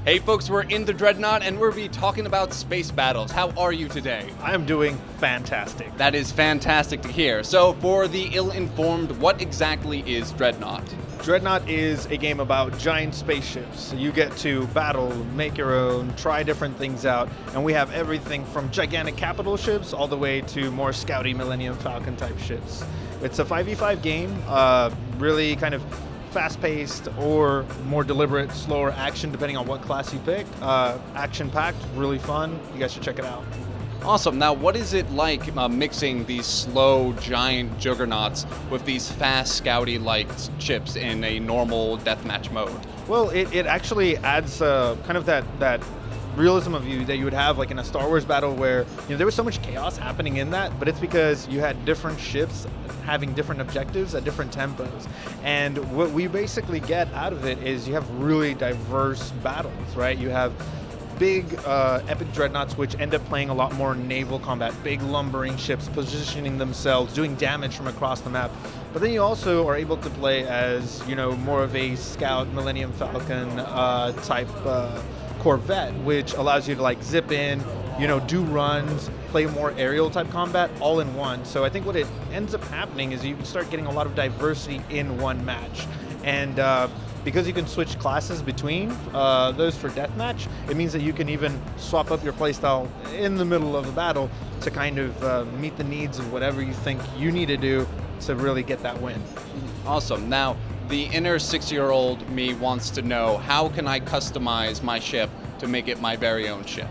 Hey folks, we're in the Dreadnought and we'll be talking about space battles. How are you today? I am doing fantastic. That is fantastic to hear. So for the ill-informed, what exactly is Dreadnought? Dreadnought is a game about giant spaceships. So you get to battle, make your own, try different things out, and we have everything from gigantic capital ships all the way to more scouty Millennium Falcon type ships. It's a 5v5 game, really kind of fast-paced or more deliberate, slower action depending on what class you pick. Action-packed, really fun. You guys should check it out. Awesome. Now, what is it like mixing these slow, giant juggernauts with these fast, scouty-like ships in a normal deathmatch mode? Well, it actually adds kind of that realism of you that you would have like in a Star Wars battle where there was so much chaos happening in that, but it's because you had different ships having different objectives at different tempos. And what we basically get out of it is you have really diverse battles, right? You have big epic dreadnoughts which end up playing a lot more naval combat, big lumbering ships positioning themselves, doing damage from across the map. But then you also are able to play as more of a scout Millennium Falcon type Corvette, which allows you to like zip in, do runs, play more aerial type combat all in one. So I think what it ends up happening is you start getting a lot of diversity in one match. And because you can switch classes between those for deathmatch, it means that you can even swap up your playstyle in the middle of the battle to kind of meet the needs of whatever you think you need to do to really get that win. Awesome. Now, the inner 6-year-old me wants to know, how can I customize my ship to make it my very own ship?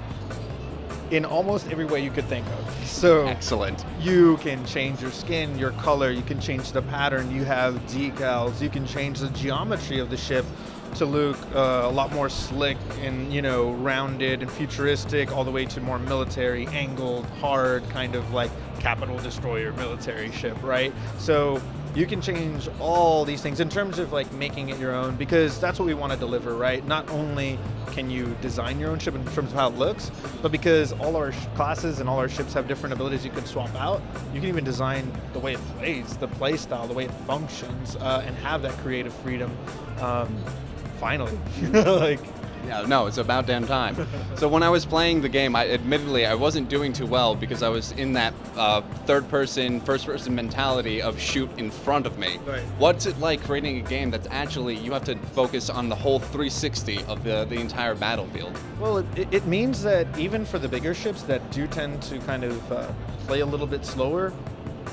In almost every way you could think of. So excellent. You can change your skin, your color, you can change the pattern, you have decals, you can change the geometry of the ship to look a lot more slick and rounded and futuristic, all the way to more military, angled, hard, kind of like capital destroyer military ship, right? So you can change all these things in terms of like making it your own, because that's what we want to deliver, right? Not only can you design your own ship in terms of how it looks, but because all our classes and all our ships have different abilities you can swap out, you can even design the way it plays, the play style, the way it functions, and have that creative freedom. Finally. Yeah, no, it's about damn time. So when I was playing the game, admittedly, I wasn't doing too well because I was in that third-person, first-person mentality of shoot in front of me. Right. What's it like creating a game that's actually, you have to focus on the whole 360 of the entire battlefield? Well, it means that even for the bigger ships that do tend to kind of play a little bit slower,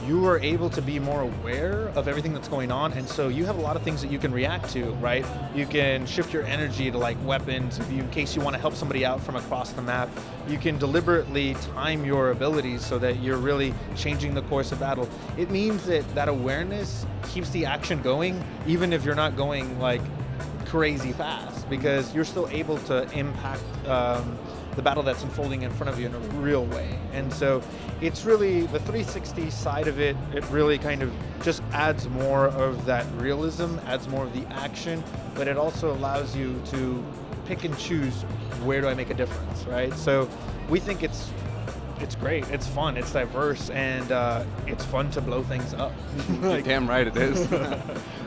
you are able to be more aware of everything that's going on, and so you have a lot of things that you can react to, right? You can shift your energy to like weapons in case you want to help somebody out from across the map. You can deliberately time your abilities so that you're really changing the course of battle. It means that awareness keeps the action going, even if you're not going like crazy fast, because you're still able to impact the battle that's unfolding in front of you in a real way. And so it's really the 360 side of it. It really kind of just adds more of that realism, adds more of the action, but it also allows you to pick and choose, where do I make a difference, right? So we think it's great, it's fun, it's diverse, and it's fun to blow things up. Like, damn right it is.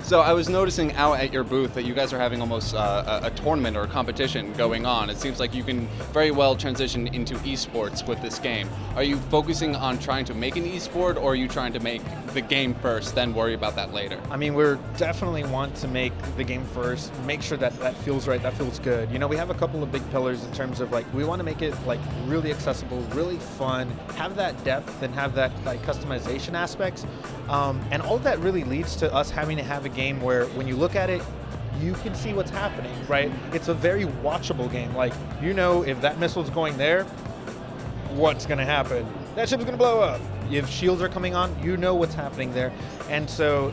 So I was noticing out at your booth that you guys are having almost a tournament or a competition going on. It seems like you can very well transition into eSports with this game. Are you focusing on trying to make an eSport, or are you trying to make the game first, then worry about that later? I mean, we're definitely want to make the game first, make sure that feels right, that feels good. We have a couple of big pillars in terms of like, we want to make it like really accessible, really fun, have that depth and have that like customization aspects. And all of that really leads to us having to have a game where when you look at it, you can see what's happening, right? It's a very watchable game. Like, if that missile's going there, what's going to happen? That ship's going to blow up. If shields are coming on, you know what's happening there. And so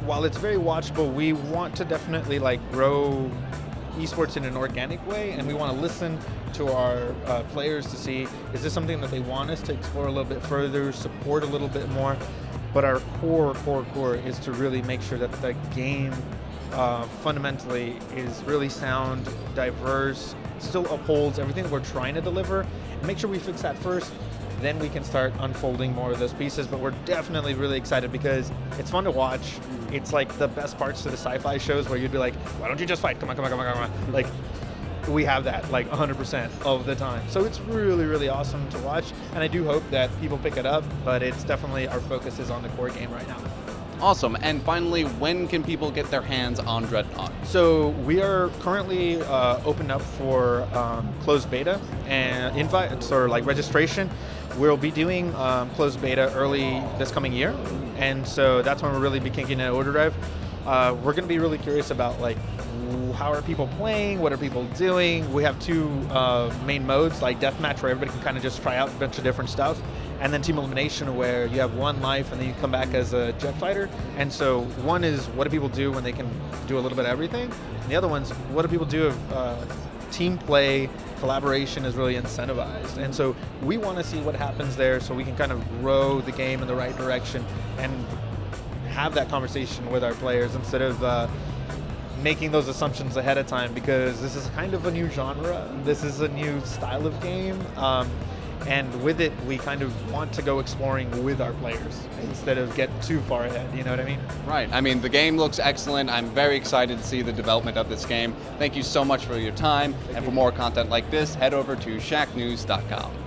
while it's very watchable, we want to definitely like grow esports in an organic way, and we want to listen to our players to see, is this something that they want us to explore a little bit further, support a little bit more. But our core is to really make sure that the game fundamentally is really sound, diverse, still upholds everything that we're trying to deliver, and make sure we fix that first. then we can start unfolding more of those pieces. But we're definitely really excited because it's fun to watch. It's like the best parts to the sci-fi shows where you'd be like, why don't you just fight? Come on, come on, come on, come on. Like, we have that like 100% of the time. So it's really, really awesome to watch. And I do hope that people pick it up, but it's definitely, our focus is on the core game right now. Awesome. And finally, when can people get their hands on Dreadnought? So we are currently open up for closed beta and invites or like registration. We'll be doing closed beta early this coming year. And so that's when we'll really be kicking in order drive. We're going to be really curious about like, how are people playing? What are people doing? We have two main modes, like deathmatch, where everybody can kind of just try out a bunch of different stuff, and then team elimination, where you have one life and then you come back as a jet fighter. And so one is, what do people do when they can do a little bit of everything? And the other one's, what do people do if team play, collaboration is really incentivized? And so we want to see what happens there so we can kind of grow the game in the right direction and have that conversation with our players instead of making those assumptions ahead of time, because this is kind of a new genre. This is a new style of game. And with it, we kind of want to go exploring with our players instead of get too far ahead, you know what I mean? Right. I mean, the game looks excellent. I'm very excited to see the development of this game. Thank you so much for your time. And for more content like this, head over to shacknews.com.